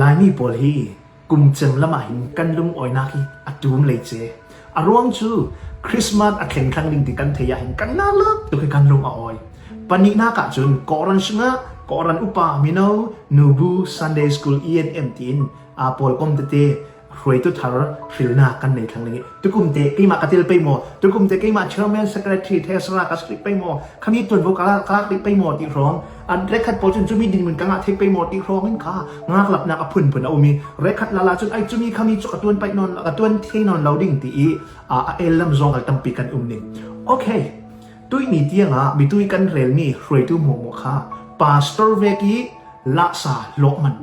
ลายนี่ปอลฮีกุมจังละมาหินกันลุงอ้อยนักฮีอัดดูมเลยเจอารวงจูคริสต์มาสอักเข็งครั้งหนึ่งที่กันเทียหินกันน่าเลิกตัวกันลุงอ้อยปนินักจุนกอรันชงะกอรันอุปามิโนนูบูซันเดย์สคูลENMทีนอาปอลคอมเตรวยตุทาร์ฟิลนากันในครั้งนี้ตุกุมเตกี่มากระติลไปหมดตุกุมเตกี่มาเชื่อแมนสักระทีเทสลากัสลิปไปหมดคำนี้ตัวพวกกลากลิปไปหมดอีกร้องอันเรคัดโปรจนจะมีดินเหมือนกันเทไปหมดอีกร้องนั่นค่ะงากหลับนักพุ่นพุ่นเอามีเรคัดลาลาจนไอจะมีคำนี้จุกตัวไปนอนกตัวเทนอนเราดิ่งตีเอลลัมซองกันตั้มปีกันหนึ่งโอเคตุยนี่เตียงมีตุยกันเรลนี่รวยตุหมกค่ะปาสเตอร์เวกี้ละซาโลมัน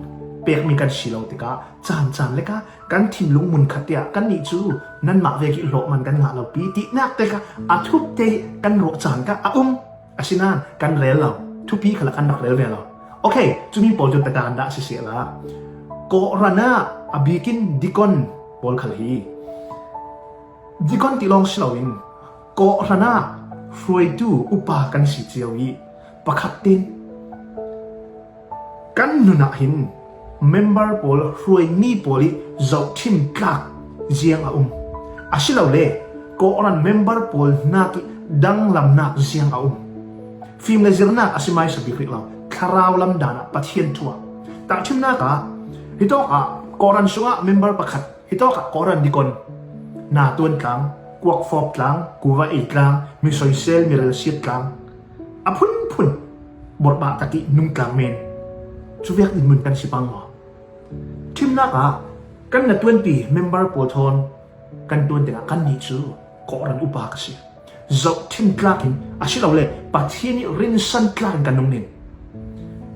เปียกมีกันชิลเอาติกาจานเลยกะกันทิมลุงมุนขัดเดียกันนี่จูนั่นมาเวกิโลมันกันงาเราปีตินักเตกะทุบเตกันโรจานกะอาชินานกันเรลเราทุบปีขลักกันดักเรลเราโอเคจูมีโปรจุดตะการด่าเสียละโกรานาบิกินดิกอนบอลขลีดิกอนติลองชิลาวินโกรานาฟรวยดูอุปากันสิเจียวยีปะขัดตินกันนุนักหินmember pol roi ni poli zau thim tlak ziang asilaw le ko oran member pol na ki dang lam na ziang film le zirna asimai sa bikri law kharaw lam dana pathian thua ta thim na ka hito ka koran sunga member pakhat hito ka koran dikon na tuan kang kwak fop tlang kuwa e tlang mi soisel mi rel siat tlang phun bot ba taki nung tlang men chuviak din mun kan sipang moทีมนักกันนัด20 member ปวดทนกันตัวเด็กกันนี่จูก่อรันอุปากสิจบทีมกลากินอาชีพเราเลยปัจจัยนี้รินสันกลางกันนุ่งนิน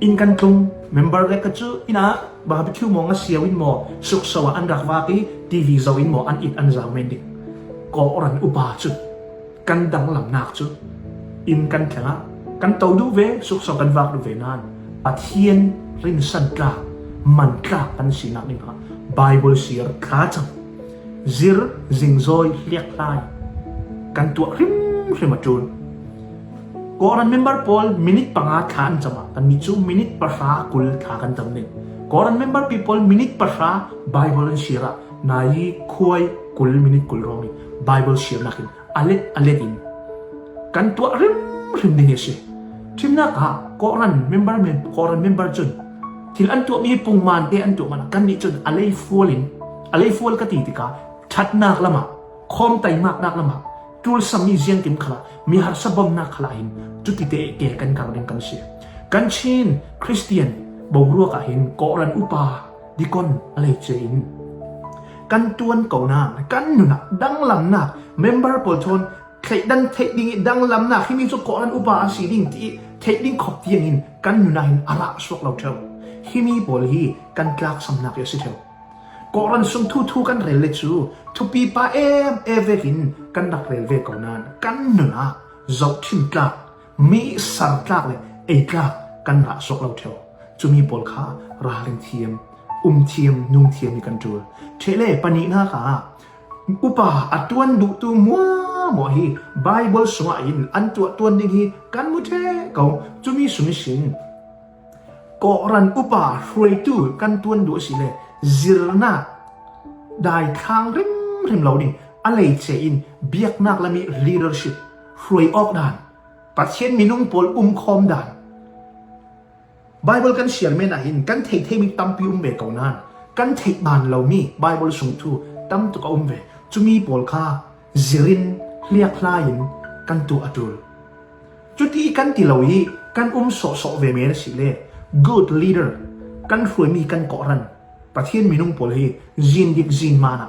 อินกันตรง member เล็กก็จูอินะบาร์บีคิวมองเสียวินโมสุขสวัสดิ์อันรักวากีทีวีจาวินโมอันอิดอันจาเมนดิก่อรันอุปาจูกันดังลำนักจูอินกันแข่งกันเต้าดูเวสุขสวัสดิ์กันวักดูเวนันปัจจัยรินสันกลางมันกล้ากันสินักนี่ค่ะไบเบิลเสียร์ข้าจังซิร์ซิงซอยเรียกไล่กันตัวริมมาจูนก่อนเมมเบอร์พอลมินิทปังอาขานจมากันมีจูมินิทปะรากุลขากันจำเนี่ยก่อนเมมเบอร์พีพอลมินิทปะราไบเบิลเสียร์นายคุยกุลมินิทกุลรองนี่ไบเบิลเสียร์นักอินอเล็ดอินกันตัวริมนี่เสียทีมนักก่อนเมมเบอร์จูนที่อันตัวมีปุ่งมันเตอันตัวมันกันนี่จนอะไรฟัวลกติกาชัดนักละมาคอมไตมากนักละมาจูลสามีเจียงกิมขลามีหัศบมนักขลาหินจุดที่เตะเกกันการเรียนกันเสียกันชินคริสเตียนบ่รัวกะหินกอรันอุปาดิกอนอะไรเจนกันตวนเก่านากันหนุนดังลำนักเมมเบอร์ปอลชนเทดังเทดิ้งดังลำนักที่มีจุดกอรันอุปาสีดิ้งที่เทดิ้งขอบเตียงหินกันหนุนหินอาระสวกเราเท่าที่มีบอลฮีกันกลากสำนักยาสิเทวก่อนส่งทูกันเรลเลจูทุปีป้าเวกินกันดักเรลเวก่อนนั้นกันหนุนะจบทิมกลากมีสังกลากเลยกลากกันรักสกเราเทวจะมีบอลขาราเลนเทียมเทียมนุ่งเทียมมีกันจูเทเลปนินาค่ะอุปาอัตวันดุตูมัวหมอฮีไบเบิลสงอินอันตัวดิ่งฮีกันมุเทเขาจะมีสุนิสินก่อรันอุปาฟรวยตูกันตวนดูสิเลซิรนาได้ทางริมเราดิอะไรเชอินเบียกนักและมี leadership ฟรวยออกด่านปัจเจนมีนุ่งปอลคอมด่านไบเบิลกันเสียนเมนาหินกันเทมีตั้มพิเบกเอานานกันเทบานเรามีไบเบิลส่งทูตั้มตุกเวจะมีปอลค่าซิรินเรียกลายินกันตัวอดุลจุดที่กันติเราฮีกันโสเวเมนสิเลgood leader กันรวยมีกันก่อรันประเทศมีนุ่งปอลฮีจินดิกจินมานะ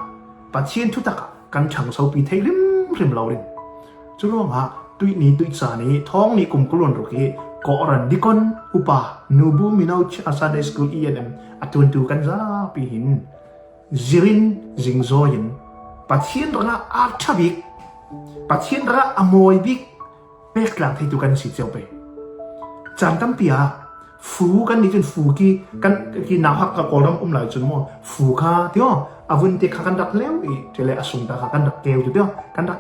ประเทศทุตักกันช่างเสาปีเทริมเราเองจุดว่าตุยนี้ตุยจานี้ท้องนี้กุมกลวนรุกีก่อรันดิคอนอุปานูบูมินาชอาซาเดสกูENMอัตวันตูกันซาปีหินจิรินจิงโซยินประเทศระอาชบิกประเทศระอโมยบิกเป็กหลังที่ตุกันสิเจ้าไปจำตั้งปีฟูกันนี่จนฟูกีนาฮักกับกอลัมหลายจนมั่วฟูข้าเดียวอาวุธที่ข้ากันดักเลี้ยวอีเจเลอสุนตาข้ากันดักเกลอยู่เดียวกันดัก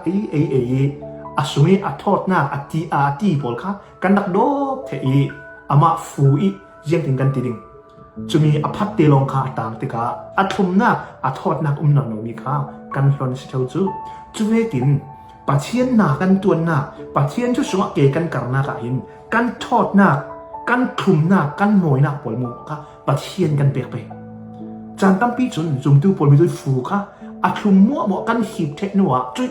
อสุนีอัทอดหน้าอัตีปอลข้ากันดักโดเทอามาฟูอีเยี่ยงถึงกันติดิง จะมีอภัตเตลงคาต่างติกาอัทุมนักอัทอดนักนนมีคากันหลอนสิเจ้าจูเวกินปัจเจียนนากันตัวนาปัจเจียนชุสวะเกกันการนาคาหินกันทอดนากันคลุมนากันมวยนาปอลมุกะปัจเจียนกันเปียกไปจานตั้มปีจนจุ่มดูปอลมีด้วยฟูค่ะอัคลุมมัวกันหีบเทคโนวะจุย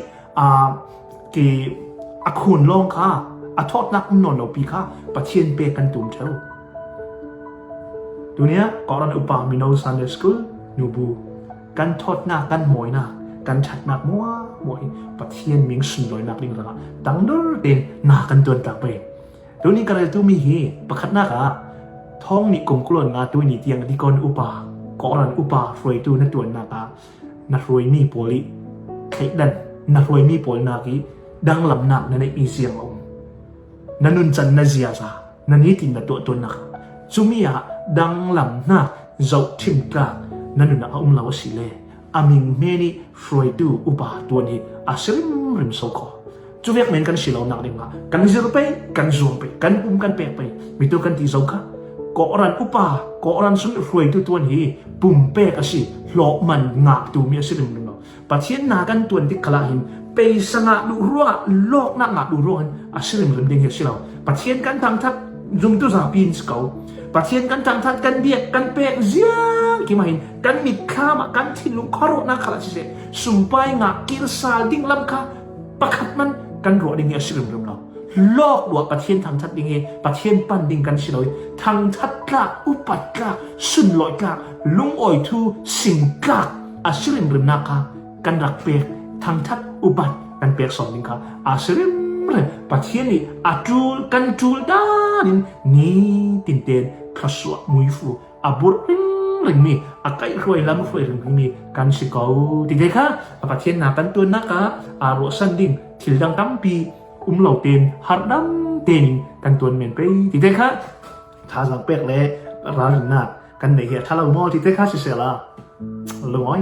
เกอักขุนลงค่ะอัทอดนักนนเอาปีค่ะปัจเจียนเปียกันตุ่มเจ้าตัวเนี้ยก่อนอุปามิโนซันเดสกุลนูบูกันทอดนากันมวยนากันชัดนักมัวมวยปัจเจียนมิงสุนลอยนักลิงระดังดอเด่นนากันตัวตักไปตัวนี้ก็เลยตัวมีเหตุประคัดนักท้องนี่กลมกลืนงาตัวนี้เตียงที่ก่อนอุปาก่อนอุปารวยตัวนั่นตัวนักนักรวยมีโพลิไข่ดันนักรวยมีโพลนากีดังลำนักนั่นอีเสียงองนั่นนุนจันนาเซียซานั่นนี่ตินนัตัวนักจุมีอะดังลำนักเจ้าทิมกานั่นนุนนักลาวสิเลอามิงเมนี่รวยตัวอุปาตัวนี้อาศัยริมโซโคจูเวกเมนกันสิลาวนักเดงกันซิลไปกันซูมไปกันกันเปไปมีตัวกันที่โซค่ะก่อนอุปาก่อนสุนรวยตัวนี้ปุ่มเป๊กสิหลอกมันงักตัวมีอาศัยริมนู้นปัจเจียนนากันตัวที่ขลาหินไปสังดูรัวโลกนักงักดูรัวอาศัยริมเดงเฮสิลาวปัจเจียนกันทางทัดจุ่มตัวสาปีนสเกาปัจเจียนกันทางทัดกันเบียกกันเป๊กเสียงกี่มาหินกันมิดข้ามากันทิ้งลุงคารุนักขลาสิเสสุมไปงักกิรสาลดิ้งลำคาประคัดมันกันรัวดิ้งอาศัยริมเราโลกดัวประเทศทางทัดดิ้งเอประเทศปั้นดิ้งกันสิลอยทางทัดกะอุปัตกะสุนลอยกะลุงอ่อยทูสิงกะอาศัยริมนักกันรักเป๊กทางทัดอุปัตกันเป๊กสอนดิ้งค่ะอาศัยริมประเทศนี้อาจูลกันจูลด้านนี่ตินเตนขสวมุยฟูอาบุริงมีอาไก่รวยล้ำรวยริงมีกันสิเกาติเดค่ะประเทศนากันตัวนักอารสันดิ้งทิลดังตั้มปีเหล่าเตนฮาร์ดัมเตนกันตัวเมนไปติเดค่ะถ้าสังเป๊กเลยร้านนักกันไหนเหรอถ้าเรามองติเดค่ะสิเสียละลงอ้อย